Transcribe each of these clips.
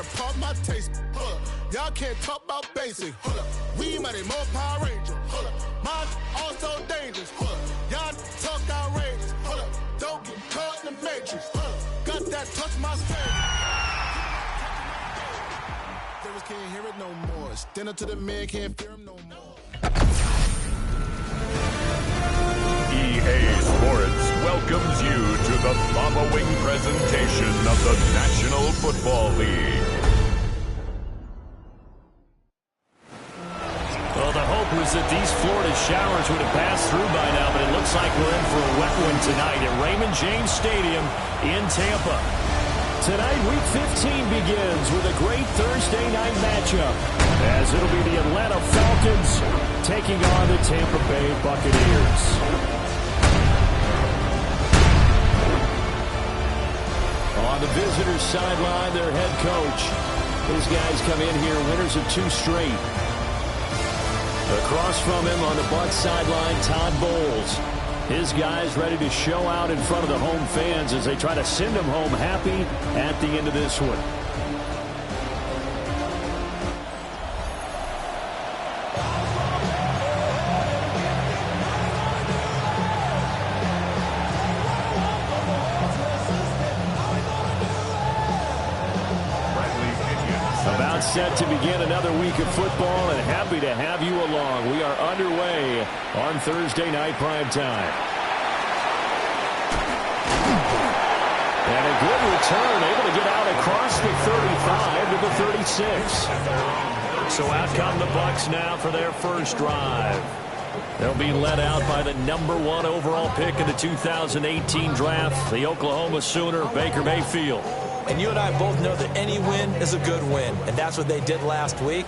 to pump my taste. Hold up. Y'all can't talk about basic. Hold up. We mighty more Power Ranger. Hold up. Mine also dangerous. Hold up. Y'all talk outrageous. Hold up. Don't get caught in the matrix. Hold up. Got that touch my strength. Can't hear it no more. Stand up to the man, can't fear him no more. EA Sports welcomes you to the following presentation of the National Football League. Well, the hope was that these Florida showers would have passed through by now, but it looks like we're in for a wet one tonight at Raymond James Stadium in Tampa. Tonight, Week 15 begins with a great Thursday night matchup, as it'll be the Atlanta Falcons taking on the Tampa Bay Buccaneers. On the visitors' sideline, their head coach. These guys come in here winners of 2 straight. Across from him on the Bucs sideline, Todd Bowles. His guys ready to show out in front of the home fans as they try to send them home happy at the end of this one. About set to begin another week of football, and happy to have you along. We are underway on Thursday night prime time. And a good return, able to get out across the 35 to the 36. So out come the Bucs now for their first drive. They'll be led out by the #1 overall pick in the 2018 draft, the Oklahoma Sooner, Baker Mayfield. And you and I both know that any win is a good win, and that's what they did last week.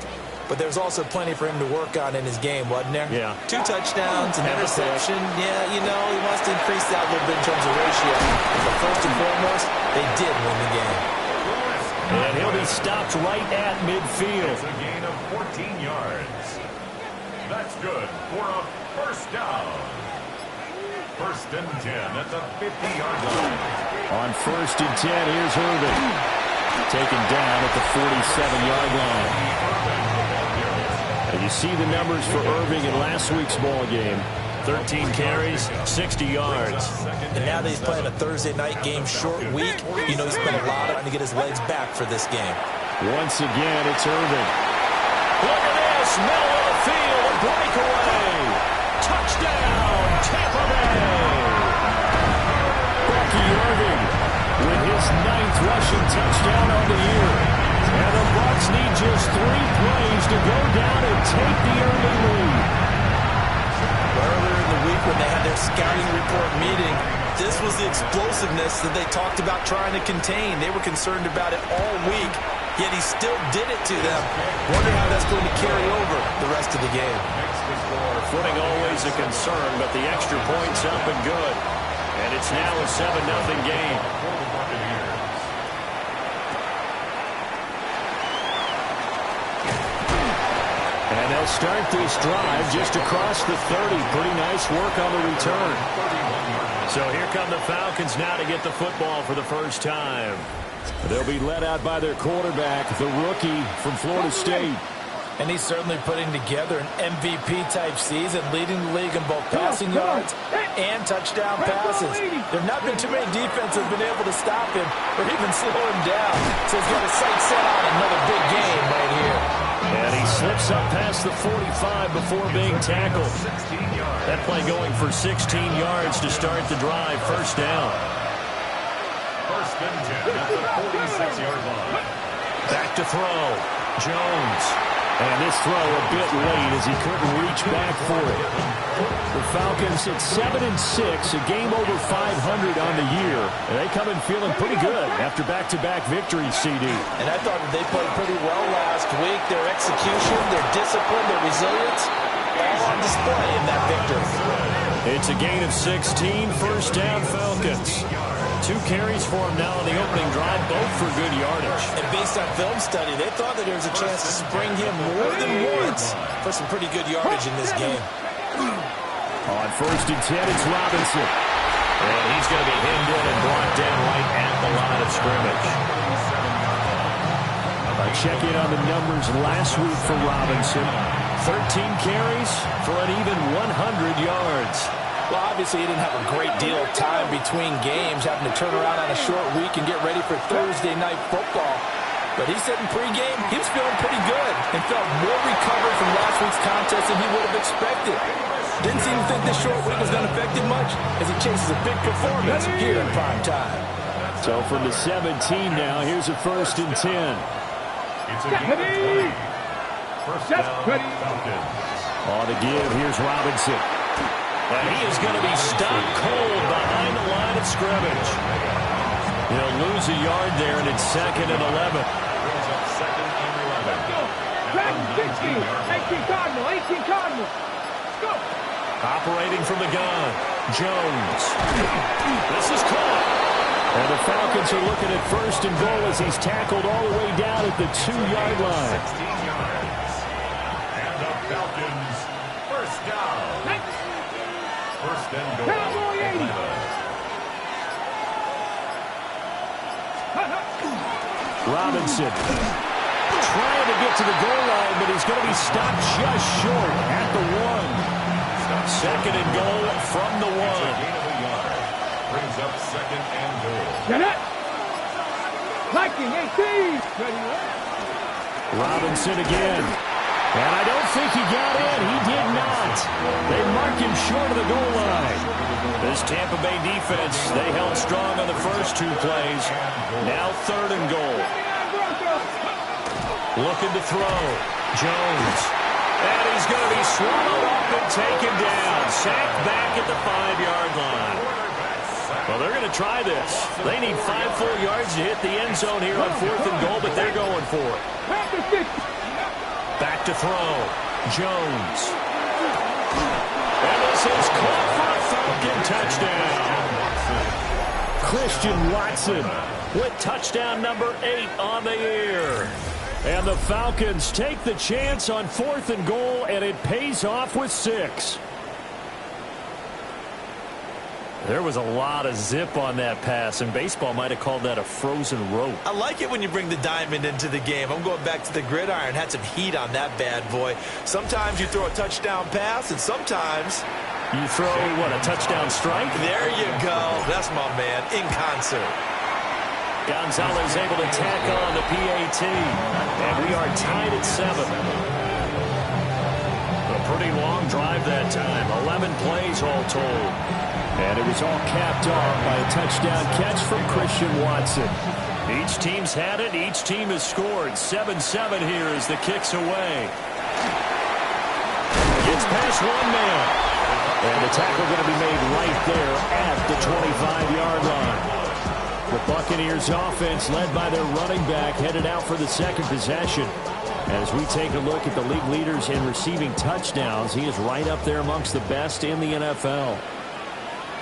But there's also plenty for him to work on in his game, wasn't there? Yeah. 2 touchdowns, an interception. Yeah, you know, he wants to increase that a little bit in terms of ratio. But first and foremost, they did win the game. And he'll be stopped right at midfield. It's a gain of 14 yards. That's good for a first down. First and 10 at the 50-yard line. On first and 10, here's Irving. Taken down at the 47-yard line. And you see the numbers for Irving in last week's ball game. 13 carries, 60 yards. And now that he's playing a Thursday night game, short week, you know he's spent a lot of time to get his legs back for this game. Once again, it's Irving. Look at this, middle of the field, a breakaway. Touchdown, Tampa Bay. Bucky Irving with his 9th rushing touchdown on the year. And the Bucs need just 3 plays to go down and take the early lead. Earlier in the week when they had their scouting report meeting, this was the explosiveness that they talked about trying to contain. They were concerned about it all week, yet he still did it to them. Wonder how that's going to carry over the rest of the game. Footing always a concern, but the extra point's up and good. And it's now a 7-0 game. And they'll start this drive just across the 30. Pretty nice work on the return. So here come the Falcons now to get the football for the first time. They'll be led out by their quarterback, the rookie from Florida State. And he's certainly putting together an MVP-type season, leading the league in both passing yards and touchdown passes. There have not been too many defenses been able to stop him or even slow him down. So he's got his sights set on another big game right here. And he slips up past the 45 before being tackled. That play going for 16 yards to start the drive. First down. First and 10 at the 46-yard line. Back to throw. Jones. And this throw a bit late as he couldn't reach back for it. The Falcons at 7-6, a game over 500 on the year. And they come in feeling pretty good after back-to-back victories, CD. And I thought that they played pretty well last week. Their execution, their discipline, their resilience, all on display in that victory. It's a gain of 16, first down Falcons. 2 carries for him now on the opening drive, both for good yardage. And based on film study, they thought that there was a chance to spring him more than once for some pretty good yardage in this game. On first and 10, it's Robinson. And he's going to be hemmed in and brought down right at the line of scrimmage. Check in on the numbers last week for Robinson. 13 carries for an even 100 yards. Well, obviously, he didn't have a great deal of time between games, having to turn around on a short week and get ready for Thursday night football. But he said in pregame he was feeling pretty good and felt more recovered from last week's contest than he would have expected. Didn't seem to think this short week was going to affect him much as he chases a big performance here in prime time. So from the 17 now, here's a 1st and 10. It's a game of 20. First down, Falcons. On the give, here's Robinson. And he is going to be stopped cold behind the line of scrimmage. He'll lose a yard there, and it's 2nd and 11. Brings up 2nd and 11. 18 Cardinal. Let's go. Operating from the gun, Jones. This is caught. And the Falcons are looking at 1st and goal as he's tackled all the way down at the 2-yard line. 16 yards. And the Falcons, 1st down. 1st and goal. Robinson trying to get to the goal line, but he's going to be stopped just short at the 1. 2nd and goal from the 1. Brings up 2nd and goal. Viking 18. Robinson again. And I don't think he got in. He did not. They mark him short of the goal line. This Tampa Bay defense, they held strong on the first 2 plays. Now 3rd and goal. Looking to throw. Jones. And he's going to be swallowed up and taken down. Sacked back at the 5-yard line. Well, they're going to try this. They need 5 full yards to hit the end zone here on 4th and goal, but they're going for it. Back to throw. Jones. And this is caught for a Falcon touchdown. Christian Watson with touchdown number 8 on the year. And the Falcons take the chance on 4th and goal, and it pays off with 6. There was a lot of zip on that pass, and baseball might have called that a frozen rope. I like it when you bring the diamond into the game. I'm going back to the gridiron. Had some heat on that bad boy. Sometimes you throw a touchdown pass, and sometimes you throw, what, a touchdown strike? There you go. That's my man, in concert. Gonzalez able to tack on the PAT, and we are tied at 7. A pretty long drive that time, 11 plays all told. And it was all capped off by a touchdown catch from Christian Watson. Each team's had it. Each team has scored. 7-7 here as the kick's away. Gets past one man. And the tackle going to be made right there at the 25-yard line. The Buccaneers offense led by their running back headed out for the 2nd possession. As we take a look at the league leaders in receiving touchdowns, he is right up there amongst the best in the NFL.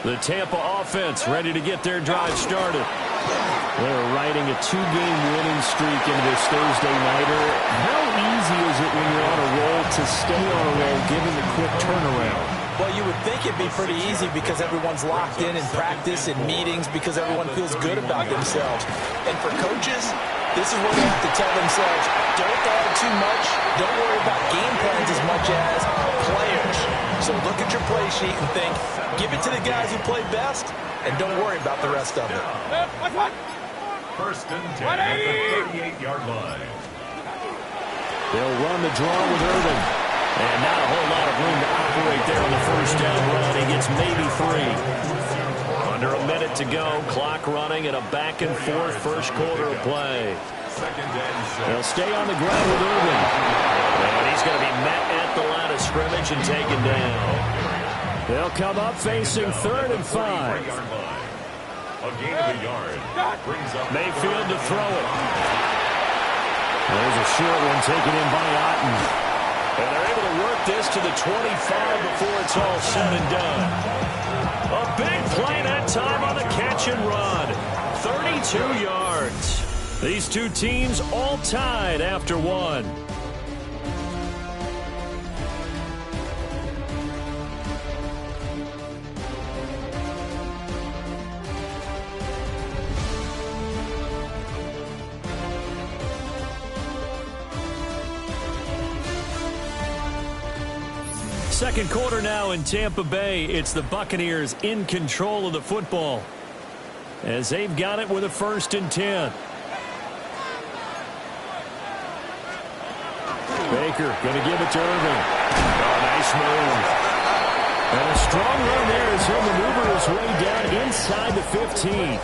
The Tampa offense ready to get their drive started. They're riding a 2-game winning streak into this Thursday nighter. How easy is it when you're on a roll to stay on a roll given the quick turnaround? Well, you would think it'd be pretty easy because everyone's locked in practice and meetings because everyone feels good about themselves. And for coaches, this is where they have to tell themselves, don't add too much. Don't worry about game plans as much as players. So look at your play sheet and think, give it to the guys who play best, and don't worry about the rest of it. 1st and 10 at the 38-yard line. They'll run the draw with Irvin. And not a whole lot of room to operate there on the 1st down run. He gets maybe 3. Under a minute to go. Clock running and a back-and-forth first quarter of play. 2nd and 6. They'll stay on the ground with Irvin. And he's going to be met at the line of scrimmage and taken down. They'll come up facing 3rd and 5. A gain of a yard. Brings up Mayfield to throw it. There's a short one taken in by Otten. And they're able to work this to the 25 before it's all said and done. A big play that time on the catch and run. 32 yards. These two teams all tied after 1. Second quarter now in Tampa Bay. It's the Buccaneers in control of the football as they've got it with a 1st and 10. Baker going to give it to Irving. Oh, nice move. And a strong run there as he'll maneuver his way down inside the 15.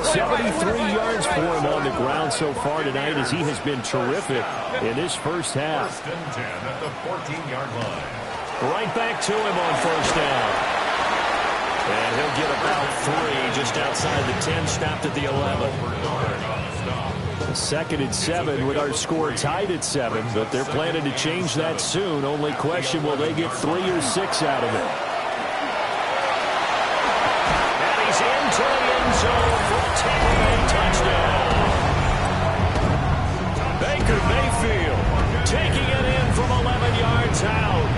73 yards for him on the ground so far tonight as he has been terrific in this first half. 1st and 10 at the 14-yard line. Right back to him on 1st down. And he'll get about 3 just outside the 10, stopped at the 11. 2nd and 7 with our score tied at 7, but they're planning to change that soon. Only question, will they get 3 or 6 out of it? And he's into the end zone for a takeaway touchdown. Baker Mayfield taking it in from 11 yards out.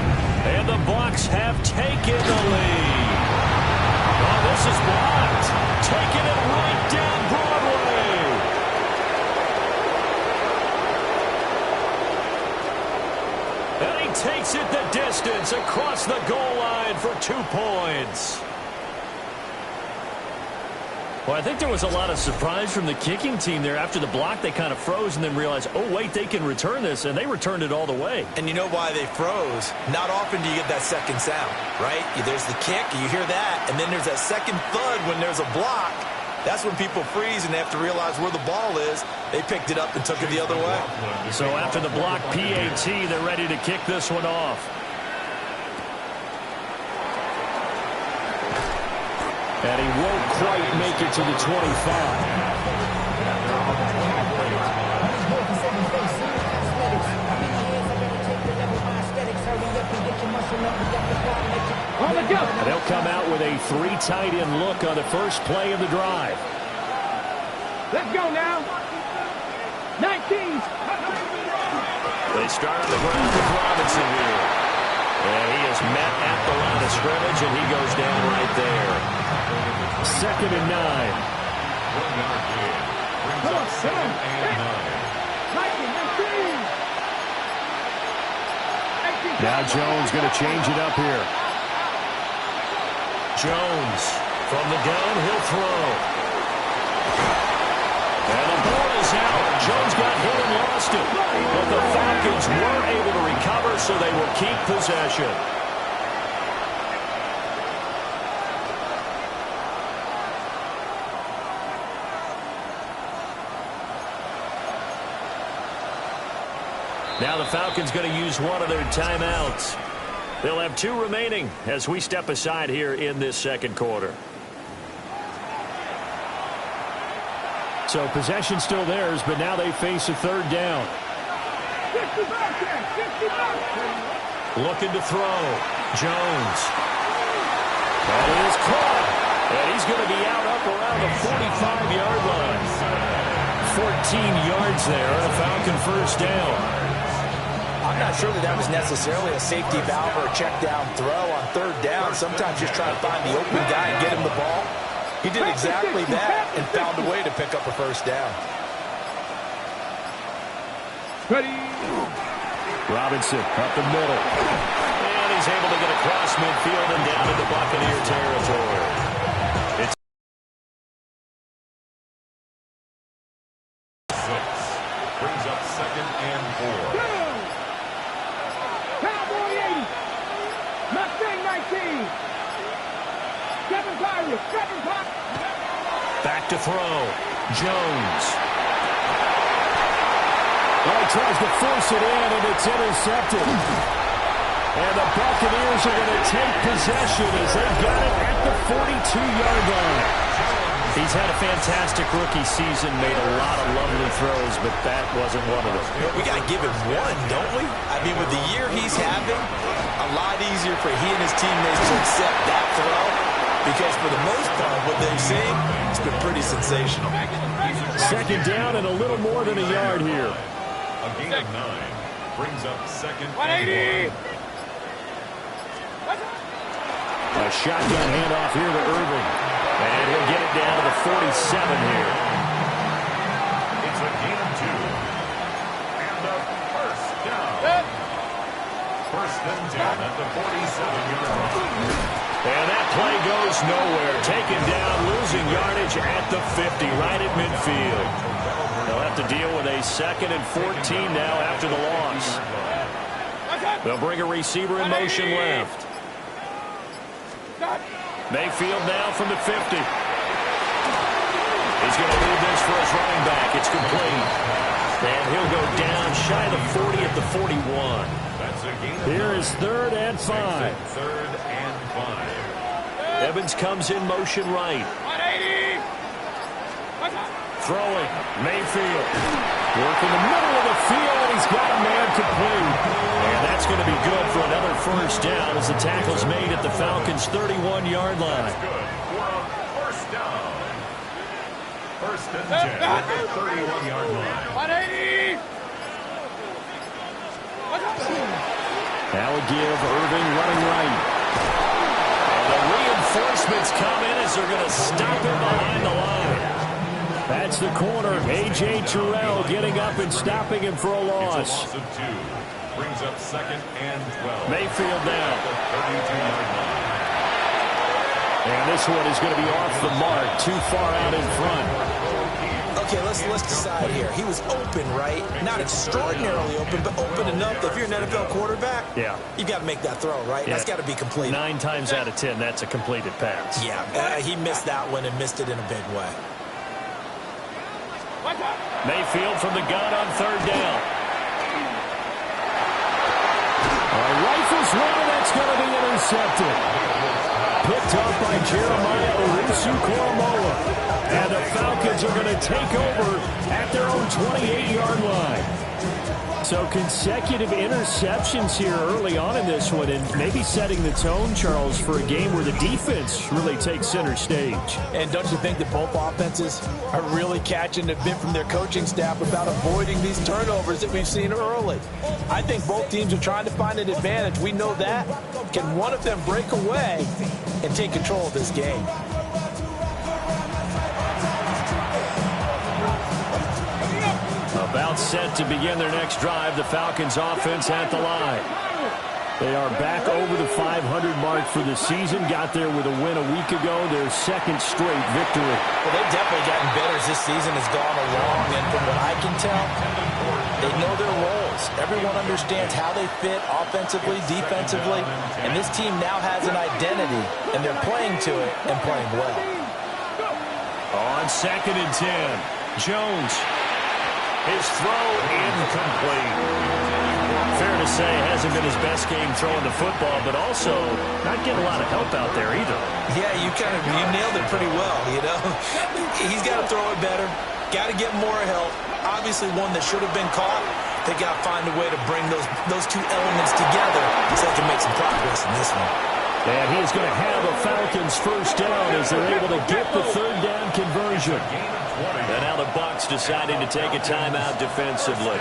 And the Bucs have taken the lead. Oh, this is blocked. Taking it right down Broadway. And he takes it the distance across the goal line for 2 points. Well, I think there was a lot of surprise from the kicking team there. After the block, they kind of froze and then realized, oh, wait, they can return this, and they returned it all the way. And you know why they froze? Not often do you get that second sound, right? There's the kick, you hear that, and then there's that second thud when there's a block. That's when people freeze and they have to realize where the ball is. They picked it up and took it the other way. So after the block PAT, they're ready to kick this one off. And he won't quite make it to the 25. And they'll come out with a 3 tight end look on the first play of the drive. Let's go now. 19. They start on the ground with Robinson here. And he is met at the line of scrimmage, and he goes down right there. 2nd and 9. 1-yard gain. Brings up 2nd and 9. Now Jones going to change it up here. Jones from the gun, he'll throw. And the ball is out. Jones got hit and lost it. But the Falcons were able to recover, so they will keep possession. Now the Falcons going to use one of their timeouts. They'll have 2 remaining as we step aside here in this second quarter. So possession still theirs, but now they face a 3rd down. Looking to throw. Jones. That is caught. And he's going to be out up around the 45-yard line. 14 yards there, and a Falcon 1st down. I'm not sure that was necessarily a safety valve or a check down throw on 3rd down. Sometimes just try to find the open guy and get him the ball. He did exactly that and found a way to pick up a 1st down. Ready. Robinson up the middle. And he's able to get across midfield and down into Buccaneer territory. It's 6. Brings up 2nd and 4. Cowboy 80. Mustang 19. 7 Pirates. 7 Pirates. back to throw. Jones. Well, he tries to force it in, and it's intercepted. And the Buccaneers are going to take possession as they've got it at the 42-yard line. He's had a fantastic rookie season, made a lot of lovely throws, but that wasn't one of them. We got to give him one, don't we? I mean, with the year he's having, a lot easier for he and his teammates to accept that throw, because for the most part, what they've seen, it's been pretty sensational. Second down and a little more than a yard here. A gain of 9 brings up second 180. and 1. A shotgun handoff here to Irving. And he'll get it down to the 47 here. It's a gain of 2. And a first down. First and 10 at the 47-yard line. And that play goes nowhere. Taken down, losing yardage at the 50, right at midfield. They'll have to deal with a 2nd and 14 now after the loss. They'll bring a receiver in motion left. Mayfield now from the 50. He's going to leave this for his running back. It's complete. And he'll go down shy of the 40 at the 41. Here is 3rd and 5. 3rd and 5. Evans comes in motion right. 180. Throwing. Mayfield. Working the middle of the field, and he's got a man complete. And that's going to be good for another first down as the tackle's made at the Falcons' 31-yard line. That's good for a first down. First and 10 at the 31-yard line. 180. Now a give, Irving running right. And the reinforcements come in as they're going to stop him behind the line. That's the corner, A.J. Terrell getting up and stopping him for a loss. It's a loss of 2. Brings up 2nd and 12. Mayfield now. At the 32-yard line. And this one is going to be off the mark, too far out in front. Okay, let's decide here. He was open, right? Not extraordinarily open, but open enough that if you're an NFL quarterback, you've got to make that throw, right? That's got to be completed. 9 times out of 10, that's a completed pass. Yeah, he missed that one and missed it in a big way. Mayfield from the gun on 3rd down. Rifles one, that's going to be intercepted. Picked up by Jeremiah Owusu-Koramoah. And the Falcons are going to take over at their own 28-yard line. So consecutive interceptions here early on in this one, and maybe setting the tone, Charles, for a game where the defense really takes center stage. And don't you think that both offenses are really catching the bit from their coaching staff about avoiding these turnovers that we've seen early? I think both teams are trying to find an advantage. We know that. Can one of them break away and take control of this game? About set to begin their next drive, the Falcons offense at the line. They are back over the 500 mark for the season. Got there with a win a week ago, their 2nd straight victory. Well, they've definitely gotten better as this season has gone along, and from what I can tell, they know their roles. Everyone understands how they fit offensively, defensively, and this team now has an identity, and they're playing to it and playing well. On 2nd and 10, Jones. His throw incomplete. Fair to say, hasn't been his best game throwing the football, but also not getting a lot of help out there either. Yeah, you nailed it pretty well, you know. He's got to throw it better. Got to get more help. Obviously one that should have been caught. They got to find a way to bring those two elements together so they can make some progress in this one. And he's going to have a Falcons first down as they're able to get the 3rd down conversion. And now the Bucs deciding to take a timeout defensively.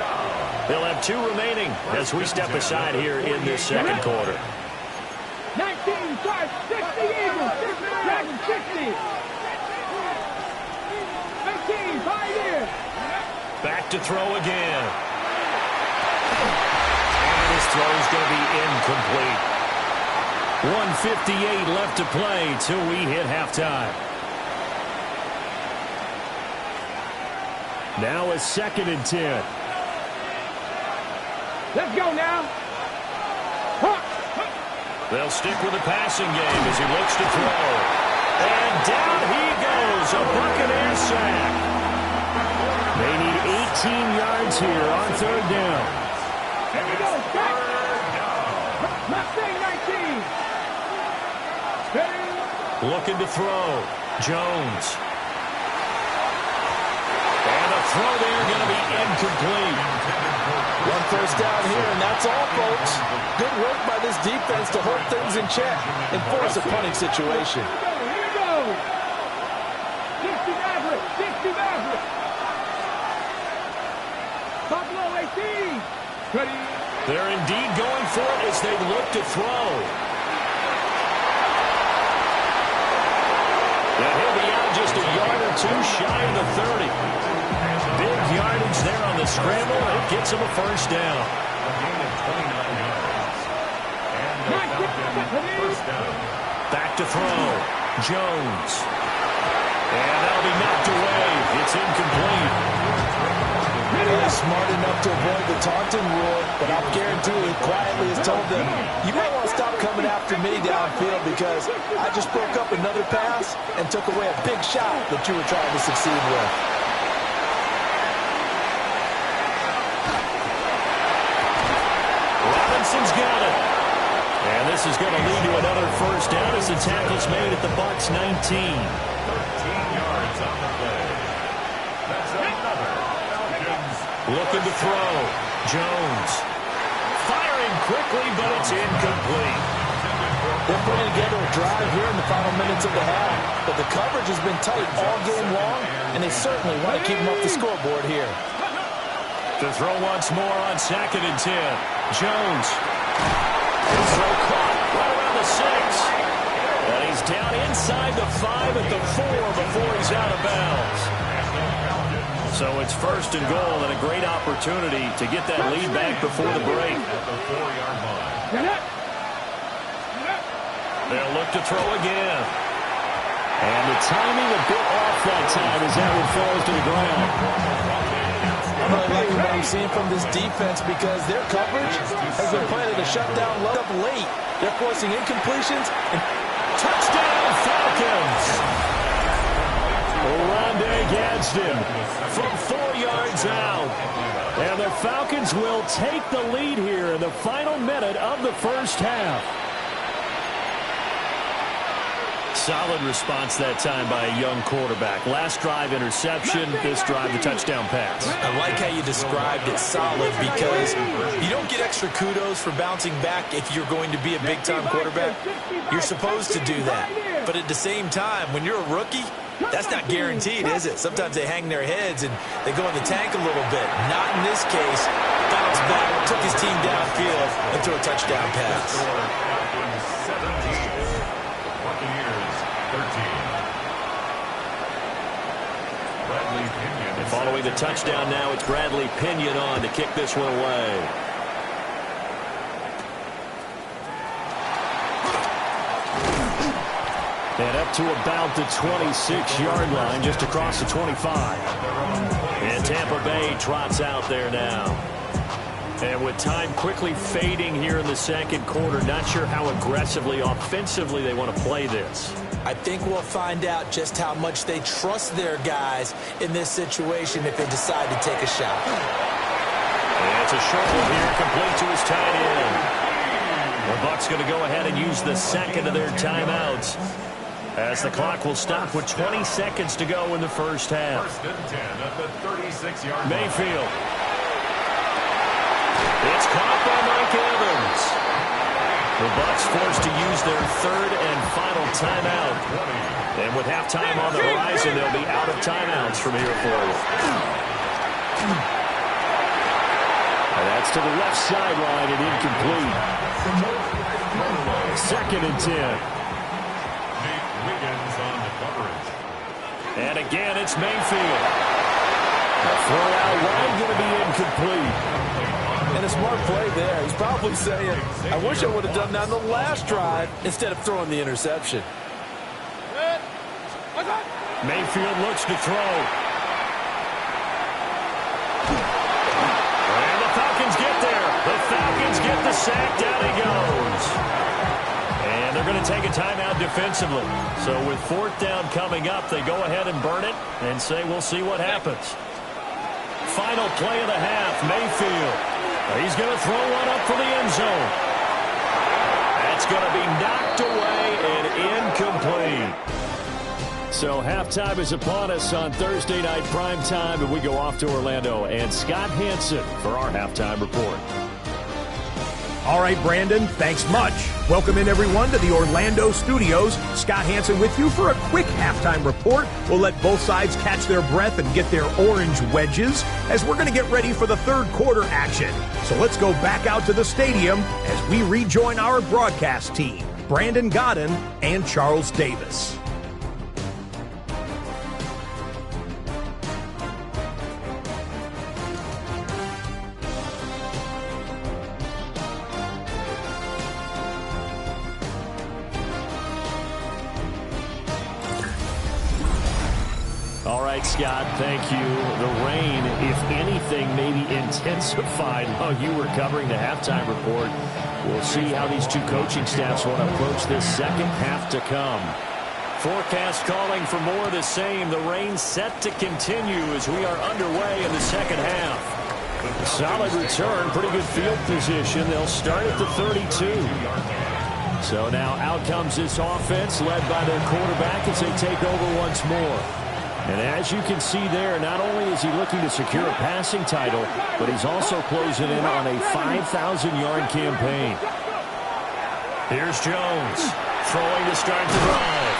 They'll have 2 remaining as we step aside here in this 2nd quarter. 19, start, 60 Eagles, 60. 19, 5 here. Back to throw again. And his throw is going to be incomplete. 1:58 left to play till we hit halftime. Now a 2nd and 10. Let's go now. They'll stick with the passing game as he looks to throw. And down he goes, a Buccaneer sack. They need 18 yards here on 3rd down. Here we go, back. Mustang 19. Looking to throw. Jones. And a throw there going to be incomplete. 1 first down here, and that's all, folks. Good work by this defense to hold things in check and force a punting situation. Here we go. 60 Maverick. 60 Maverick. Buffalo 18. Ready. They're indeed going for it as they look to throw. And he'll be out just a yard or 2 shy of the 30. Big yardage there on the scramble. It gets him a first down. A gain of 29 yards. back to throw. Jones. And that'll be knocked away. It's incomplete. He's smart enough to avoid the taunting rule, but I'll guarantee he quietly has told them, you might want to stop coming after me downfield because I just broke up another pass and took away a big shot that you were trying to succeed with. Robinson's got it. And this is going to lead to another first down as the tackle's made at the Bucs 19. 13 yards on the play. That's another Falcons. Looking to throw. Jones. Firing quickly, but it's incomplete. They're putting together a drive here in the final minutes of the half, but the coverage has been tight all game long, and they certainly want to keep them off the scoreboard here. To throw once more on 2nd and 10. Jones. His throw caught right around the 6. And he's down inside the 5 at the 4 before he's out of bounds. So it's 1st and goal and a great opportunity to get that lead back before the break. At the 4-yard line. They'll look to throw again. And the timing a bit off that time as that one falls to the ground. I'm really liking what I'm seeing from this defense because their coverage has been planning to shut down low up late. They're forcing incompletions and touchdown Falcons. Rondé Gadsden from 4 yards out. And the Falcons will take the lead here in the final minute of the first half. Solid response that time by a young quarterback. Last drive interception, this drive the touchdown pass. I like how you described it solid because you don't get extra kudos for bouncing back if you're going to be a big-time quarterback. You're supposed to do that. But at the same time, when you're a rookie, that's not guaranteed, is it? Sometimes they hang their heads and they go in the tank a little bit. Not in this case. Bounced back, took his team downfield, and threw a touchdown pass. Following the touchdown now, it's Bradley Pinion on to kick this one away. And up to about the 26-yard line, just across the 25. And Tampa Bay trots out there now. And with time quickly fading here in the second quarter, not sure how aggressively, offensively they want to play this. I think we'll find out just how much they trust their guys in this situation if they decide to take a shot. And it's a short one here, complete to his tight end. The Bucs going to go ahead and use the second of their timeouts as the clock will stop with 20 seconds to go in the first half. 1st and 10 at the 36-yard line. Mayfield. It's caught by Mike Evans. The Bucs forced to use their 3rd and final timeout. And with halftime on the horizon, they'll be out of timeouts from here forward. And that's to the left sideline and incomplete. 2nd and 10. Nate Wiggins on the coverage. And again, it's Mayfield. A throw out wide, going to be incomplete. And a smart play there. He's probably saying, I wish I would have done that on the last drive instead of throwing the interception. Mayfield looks to throw. And the Falcons get there. The Falcons get the sack. Down he goes. And they're going to take a timeout defensively. So with 4th down coming up, they go ahead and burn it and say we'll see what happens. Final play of the half, Mayfield. He's going to throw one up for the end zone. That's going to be knocked away and incomplete. So halftime is upon us on Thursday night prime time, and we go off to Orlando. And Scott Hansen for our halftime report. All right, Brandon, thanks much. Welcome in, everyone, to the Orlando studios. Scott Hansen with you for a quick halftime report. We'll let both sides catch their breath and get their orange wedges as we're going to get ready for the third quarter action. So let's go back out to the stadium as we rejoin our broadcast team, Brandon Godden and Charles Davis. right, Scott, thank you. The rain, if anything, maybe intensified while you were covering the halftime report. We'll see how these two coaching staffs want to approach this second half to come. Forecast calling for more of the same. The rain set to continue as we are underway in the second half. Solid return, pretty good field position. They'll start at the 32. So now out comes this offense led by their quarterback as they take over once more. And as you can see there, not only is he looking to secure a passing title, but he's also closing in on a 5,000-yard campaign. Here's Jones throwing to start the drive.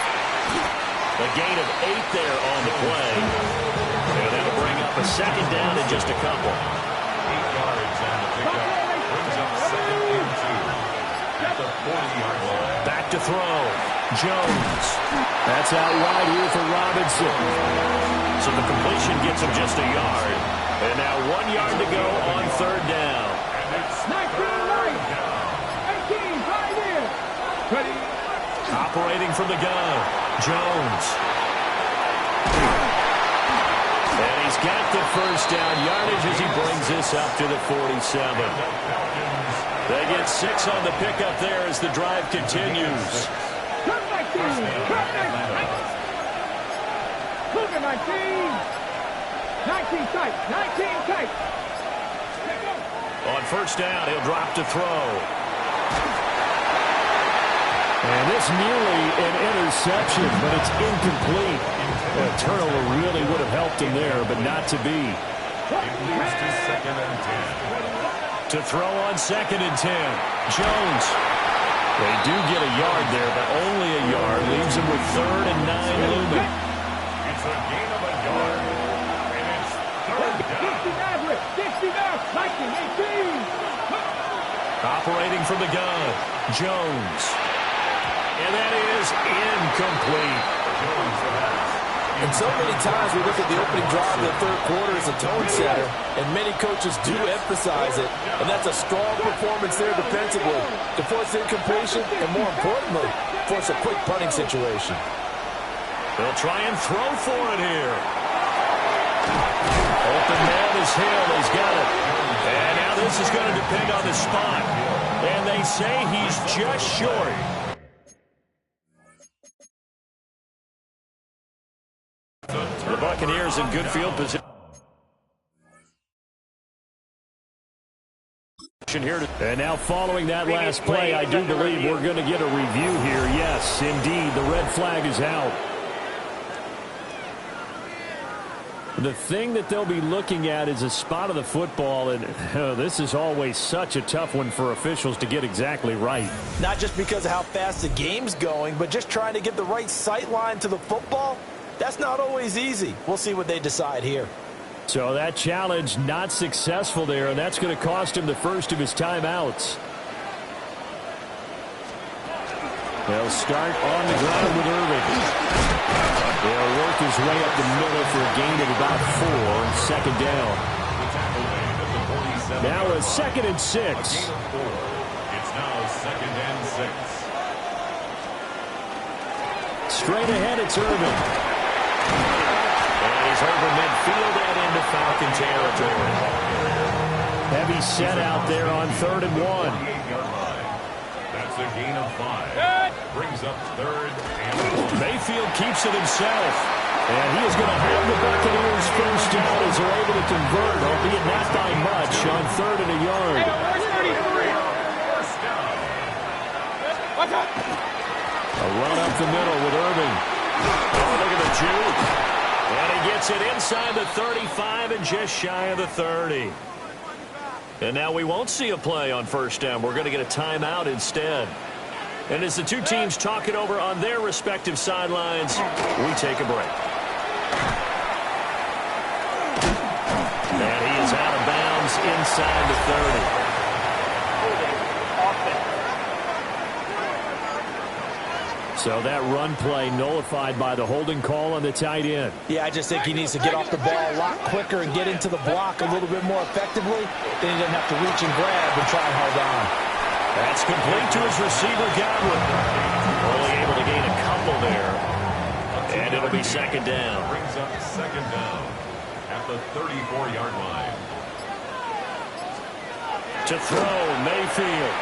A gain of 8 there on the play. And that'll bring up a second down in just a couple. 8 yards on the pickup. Brings up second and 2 at the 40-yard line. Back to throw. Jones. That's out wide here for Robinson. So the completion gets him just a yard. And now 1 yard to go on third down. And it's 19 right. 18 right here. Ready. Operating from the gun. Jones. And he's got the first down yardage as he brings this up to the 47. They get 6 on the pickup there as the drive continues. Turn 19. Turn 19. Look at 19. 19 tight. 19 tight. On first down, he'll drop to throw. And this nearly an interception, but it's incomplete. A turnover really would have helped him there, but not to be. It moves to second and 10. To throw on second and 10. Jones. They do get a yard there, but only a yard. Leaves him with third and 9 looming. It's a gain of a yard. And it's third down. 60 down. 19, 18. Operating from the gun. Jones. And that is incomplete. And so many times we look at the opening drive of the third quarter as a tone setter, and many coaches do emphasize it, and that's a strong performance there defensively to force incompletion and, more importantly, force a quick punting situation. They'll try and throw for it here. Open man is Hill. He's got it. And now this is going to depend on the spot. And they say he's just short. The Buccaneers in good field position here. And now following that last play, I do believe we're going to get a review here. Yes, indeed, the red flag is out. The thing that they'll be looking at is a spot of the football, and this is always such a tough one for officials to get exactly right. Not just because of how fast the game's going, but just trying to get the right sight line to the football. That's not always easy. We'll see what they decide here. So that challenge not successful there, and that's going to cost him the first of his timeouts. They'll start on the ground with Irving. They'll work his way up the middle for a gain of about 4, second down. Now a 2nd and 6. It's now 2nd and 6. Straight ahead, it's Irving. And he's over midfield and into Falcon territory. Heavy set out there on 3rd and 1. That's a gain of 5. Brings up 3rd and 1. Mayfield keeps it himself. And he is going to have the Buccaneers first down as they're able to convert, albeit not by much, on 3rd and a yard. First down. A run up the middle with Irving. Oh, look at the juke. And he gets it inside the 35 and just shy of the 30. And now we won't see a play on first down. We're going to get a timeout instead. And as the two teams talk it over on their respective sidelines, we take a break. And he is out of bounds inside the 30. So that run play nullified by the holding call on the tight end. Yeah, I just think he needs to get off the ball a lot quicker and get into the block a little bit more effectively. Then he doesn't have to reach and grab and try and hold on. That's complete to his receiver, Godwin. Only able to gain a couple there. And it'll be second down. Brings up second down at the 34-yard line. To throw, Mayfield.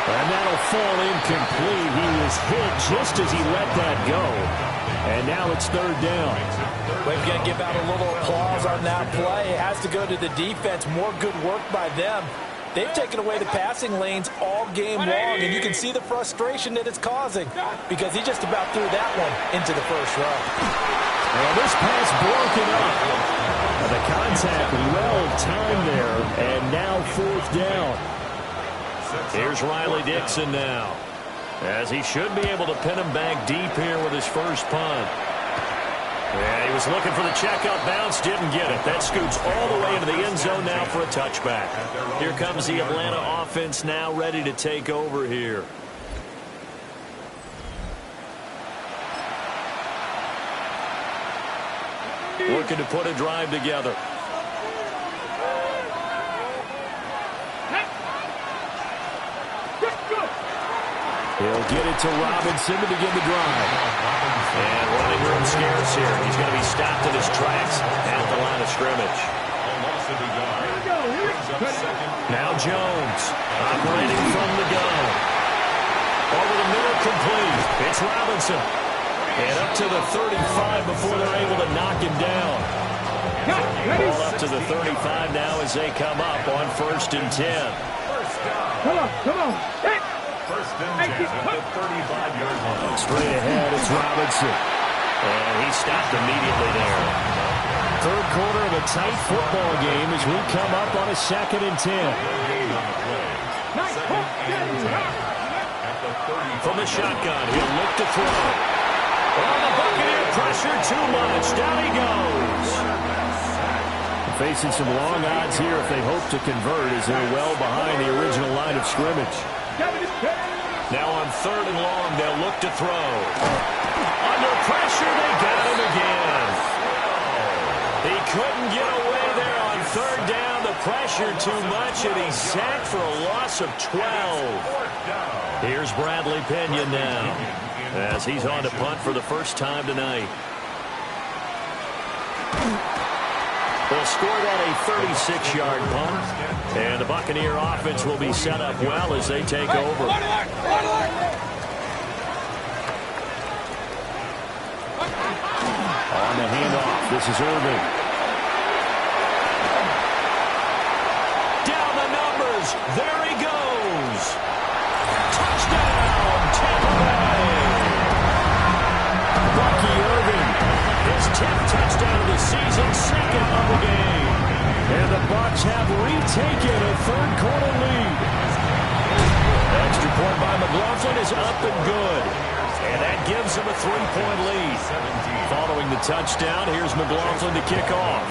And that'll fall incomplete. He was hit just as he let that go. And now it's third down. We've got to give out a little applause on that play. It has to go to the defense. More good work by them. They've taken away the passing lanes all game long, and you can see the frustration that it's causing because he just about threw that one into the first row. Well, this pass broken up. The contact well timed there, and now fourth down. Here's Riley Dixon now, as he should be able to pin him back deep here with his first punt. Yeah, he was looking for the checkout bounce, didn't get it. That scoots all the way into the end zone now for a touchback. Here comes the Atlanta offense now ready to take over here. Looking to put a drive together. He'll get it to Robinson to begin the drive. And running room scarce here. He's going to be stopped in his tracks at the line of scrimmage. Now Jones operating from the gun. Over the middle, complete. It's Robinson. And up to the 35 before they're able to knock him down. Ball up to the 35 now as they come up on 1st and 10. Come on. Hey. First and 10 at the 35-yard line. Straight ahead, it's Robinson. And he stopped immediately there. Third quarter of a tight football game as we come up on a 2nd and 10. From the shotgun, he'll look to throw. On the Buccaneer pressure, too much. Down he goes. Facing some long odds here if they hope to convert as they're well behind the original line of scrimmage. Now on 3rd and long, they'll look to throw. Under pressure, they got him again. He couldn't get away there on 3rd down. The pressure too much, and he's sacked for a loss of 12. Here's Bradley Pinion now, as he's on to punt for the first time tonight. They'll score that a 36-yard punt, and the Buccaneer offense will be set up well as they take over. On the handoff, this is Irving. Down the numbers, there he goes. Touchdown, Tampa Bay. Bucky Irving, his 10th touchdown of the season, 2nd of the game. And the Bucs have retaken a third-quarter lead. Extra point by McLaughlin is up and good. And that gives them a 3-point lead. Following the touchdown, here's McLaughlin to kick off.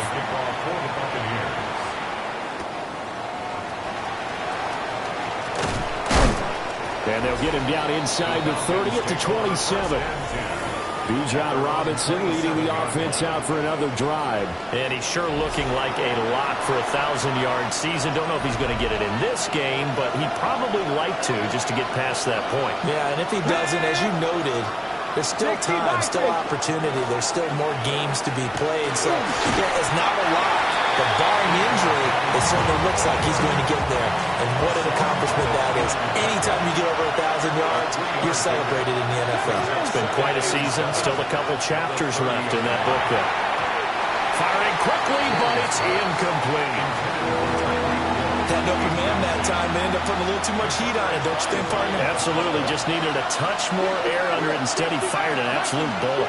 And they'll get him down inside the 30 at the 27. Bijan Robinson leading the offense out for another drive. And he's sure looking like a lock for a 1,000-yard season. Don't know if he's going to get it in this game, but he'd probably like to just to get past that point. Yeah, and if he doesn't, as you noted, there's still time, still opportunity. There's still more games to be played. So, yeah, it's not a lot. But barring injury, it certainly looks like he's going to get there. And what an accomplishment that is. Anytime you get over 1,000 yards, you're celebrated in the NFL. It's been quite a season. Still a couple chapters left in that book there. Firing quickly, but it's incomplete. Had no command that time. They ended up putting a little too much heat on it, don't you think, partner? Absolutely. Just needed a touch more air under it. Instead, he fired an absolute bullet.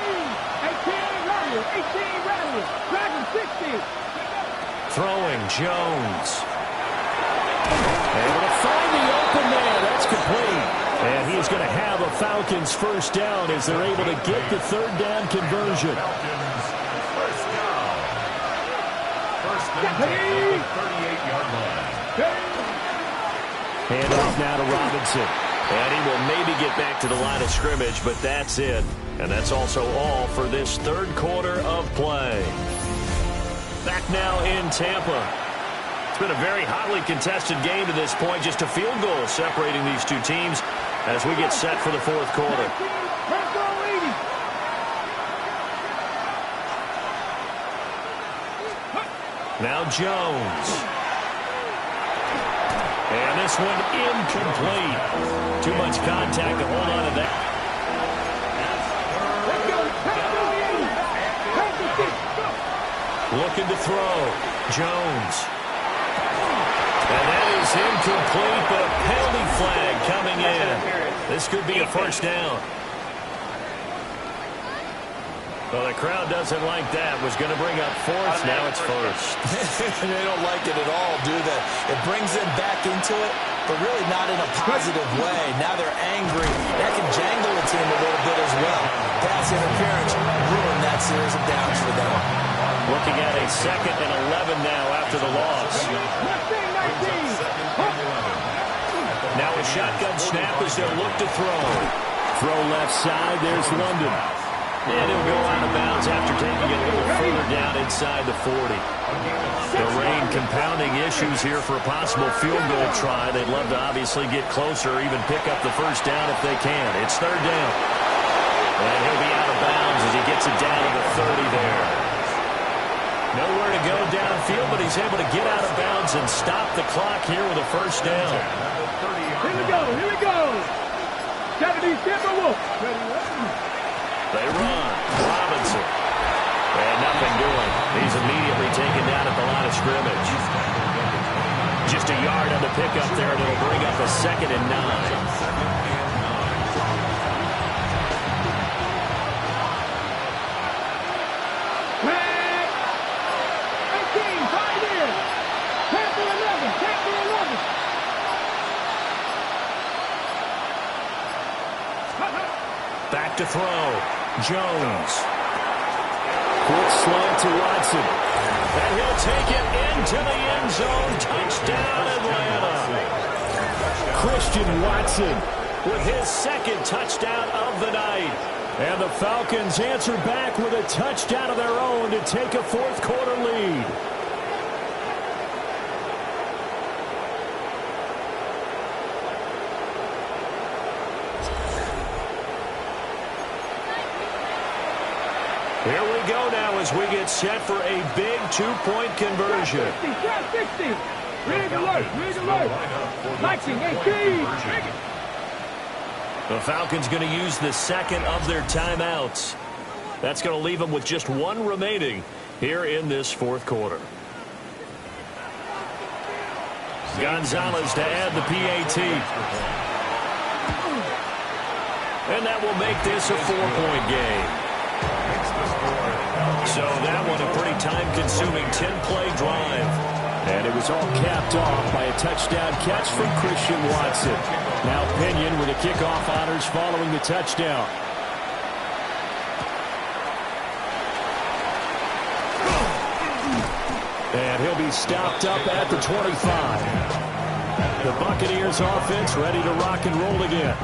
18 Rattler, Dragon 60. Throwing, Jones. Able to find the open man. That's complete. And he's going to have a Falcons first down as they're able to get the third down conversion. First and 10 at the 38-yard line. Hand off now to Robinson. And he will maybe get back to the line of scrimmage, but that's it. And that's also all for this third quarter of play. Back now in Tampa. It's been a very hotly contested game to this point. Just a field goal separating these two teams. as we get set for the fourth quarter. Now Jones. And this one incomplete. Too much contact to hold on to that. Looking to throw. Jones. And that is incomplete, but a penalty flag coming in. This could be a first down. Well, the crowd doesn't like that. Was going to bring up fourth. Now it's first. They don't like it at all, do they? It brings them back into it, but really not in a positive way. Now they're angry. That can jangle the team a little bit as well. Pass interference ruined that series of downs for them. Looking at a 2nd and 11 now after the loss. Now a shotgun snap as they'll look to throw. Throw left side. There's London. And he'll go out of bounds after taking it a little further down inside the 40. The rain compounding issues here for a possible field goal try. They'd love to obviously get closer, even pick up the first down if they can. It's 3rd down. And he'll be out of bounds as he gets it down to the 30 there. Nowhere to go downfield, but he's able to get out of bounds and stop the clock here with a first down. Here we go, here we go. 70 Timberwolves. They run. Robinson. And nothing doing. He's immediately taken down at the line of scrimmage. Just a yard on the pickup there, and it'll bring up a 2nd and 9. Back to throw. Jones. Quick slant to Watson. And he'll take it into the end zone. Touchdown, Atlanta. Christian Watson with his 2nd touchdown of the night. And the Falcons answer back with a touchdown of their own to take a fourth quarter lead. Here we go now as we get set for a big 2-point conversion. 60. Rig alert. Flexing, 18. The Falcons going to use the 2nd of their timeouts. That's going to leave them with just 1 remaining here in this fourth quarter. Gonzalez to add the PAT. And that will make this a 4-point game. So that one a pretty time-consuming 10-play drive. And it was all capped off by a touchdown catch from Christian Watson. Now Pinion with the kickoff honors following the touchdown. And he'll be stopped up at the 25. The Buccaneers offense ready to rock and roll again.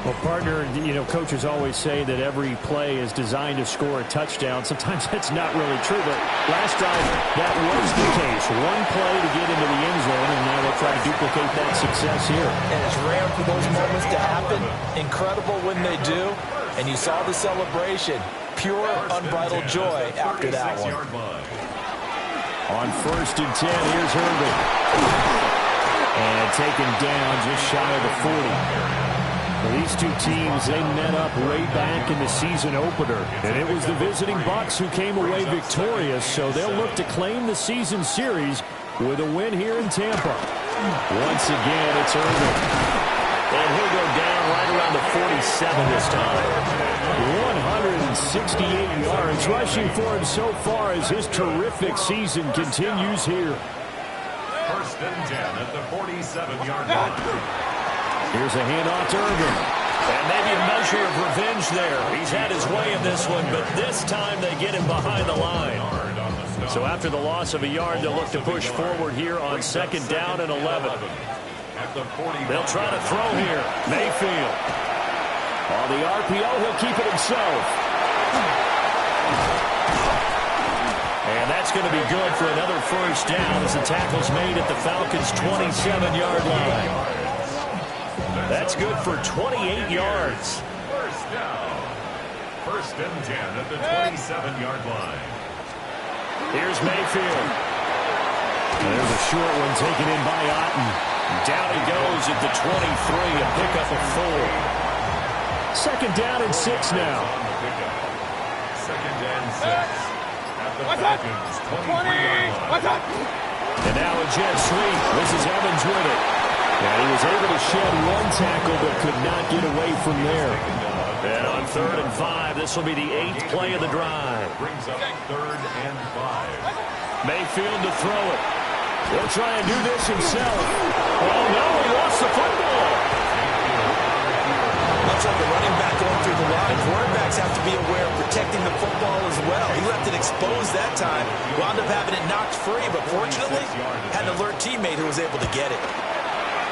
Well, partner, you know, coaches always say that every play is designed to score a touchdown. Sometimes that's not really true, but last drive, that was the case. 1 play to get into the end zone, and now they'll try to duplicate that success here. And it's rare for those moments to happen. Incredible when they do. And you saw the celebration. Pure, unbridled joy after that one. On 1st and 10, here's Irvin. And taken down just shy of the 40. Well, these two teams, they met up way back in the season opener. And it was the visiting Bucs who came away victorious, so they'll look to claim the season series with a win here in Tampa. Once again, it's Irvin. And he'll go down right around the 47 this time. 168 yards rushing for him so far as his terrific season continues here. 1st and 10 at the 47-yard line. Here's a handoff to Irvin. And maybe a measure of revenge there. He's had his way in this one, but this time they get him behind the line. So after the loss of a yard, they'll look to push forward here on 2nd down and 11. They'll try to throw here. Mayfield. On the RPO, he'll keep it himself. And that's going to be good for another first down as the tackle's made at the Falcons' 27-yard line. That's good for 28 yards. First down. First and 10 at the 27-yard line. Here's Mayfield. There's a short one taken in by Otten. Down he goes at the 23, a pickup of 4. Second down and 6 now. Second and 6 at the Falcons' 23-yard line. And now a jet sweep. This is Evans with it. And he was able to shed one tackle but could not get away from there. And on 3rd and 5, this will be the 8th play of the drive. Brings up 3rd and 5. Mayfield to throw it. He'll try and do this himself. Oh, no, he lost the football. Much like a running back going through the line, quarterbacks have to be aware of protecting the football as well. He left it exposed that time, wound up having it knocked free, but fortunately had an alert teammate who was able to get it.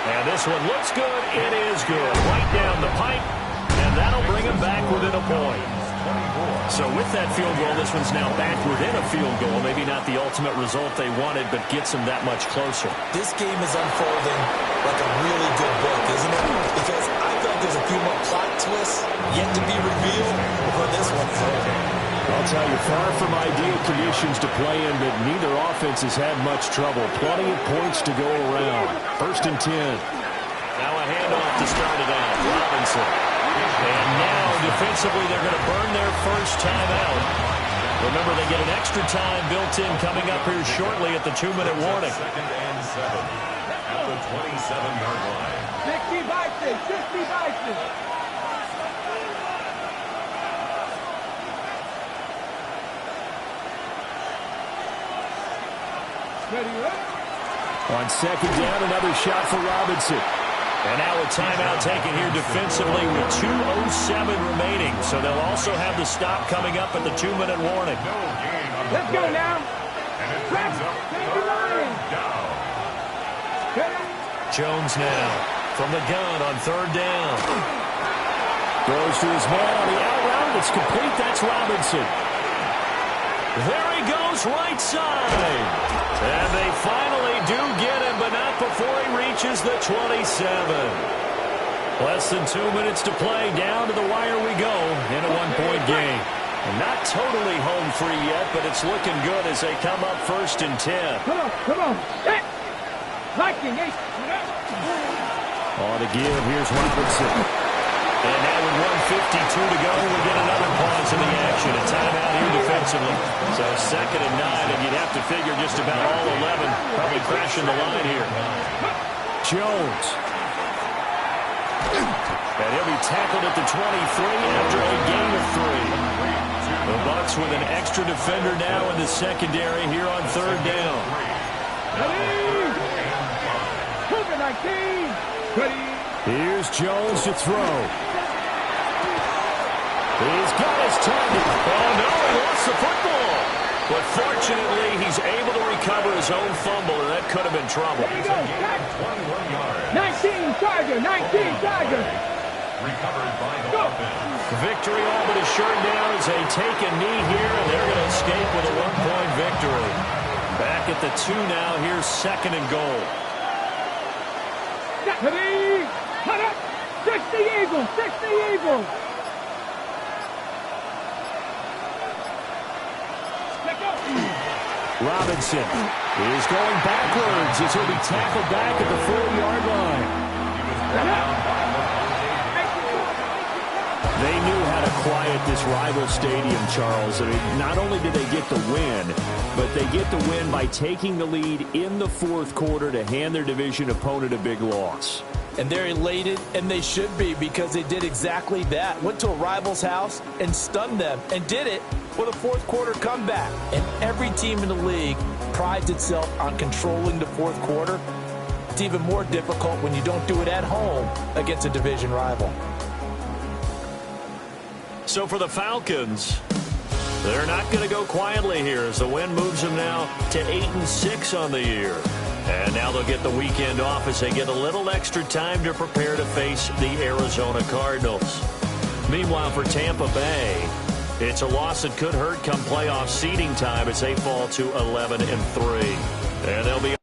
And this one looks good. It is good. Right down the pipe, and that'll bring him back within a point. So with that field goal, this one's now back within a field goal. Maybe not the ultimate result they wanted, but gets them that much closer. This game is unfolding like a really good book, isn't it? Because I feel like there's a few more plot twists yet to be revealed before this one's over. I'll tell you, far from ideal conditions to play in, but neither offense has had much trouble. Plenty of points to go around. 1st and 10. Now a handoff to start it out. Robinson. And now, defensively, they're going to burn their first time out. Remember, they get an extra time built in coming up here shortly at the 2-minute warning. 2nd and 7 at the 27-yard line. 60 Vikings, 60 Vikings. Ready up. On 2nd down, another shot for Robinson. And now a timeout taken here defensively with 2:07 remaining. So they'll also have the stop coming up at the 2-minute warning. No gain on the Let's go play. now. And it brings up 3rd down. Jones now from the gun on 3rd down. Throws to his man on the out route. It's complete. That's Robinson. There he goes, right side. And they finally do get him, but not before he reaches the 27. Less than 2 minutes to play. Down to the wire we go in a 1-point game. And not totally home free yet, but it's looking good as they come up 1st and 10. Come on. Hey. Viking, hey. On the give, here's Robinson. And now with 1:52 to go, we get another pause in the action. A timeout here defensively. So 2nd and 9, and you'd have to figure just about all 11 probably crashing the line here. Jones. And he'll be tackled at the 23 after a gain of 3. The Bucs with an extra defender now in the secondary here on 3rd down. Ready. 19. Ready. Here's Jones to throw. He's got his target. Oh, no, he lost the football. But fortunately, he's able to recover his own fumble, and that could have been trouble. There you go. 21 yards. 19 Tiger, 19 Tiger. Recovered by the offense. Victory all but assured now as they take a knee here, and they're going to escape with a 1-point victory. Back at the 2 now. Here's 2nd and goal. Ready. Cut up. 60 Eagles, 60 Eagles. Robinson is going backwards as he'll be tackled back at the 4-yard line. They knew how to quiet this rival stadium, Charles. I mean, not only did they get the win, but they get the win by taking the lead in the 4th quarter to hand their division opponent a big loss. And they're elated, and they should be, because they did exactly that. Went to a rival's house and stunned them, and did it with a 4th quarter comeback. And every team in the league prides itself on controlling the 4th quarter. It's even more difficult when you don't do it at home against a division rival. So for the Falcons, they're not going to go quietly here as the win moves them now to 8-6 on the year. And now they'll get the weekend off as they get a little extra time to prepare to face the Arizona Cardinals. Meanwhile, for Tampa Bay, it's a loss that could hurt come playoff seeding time as they fall to 11-3. And they'll be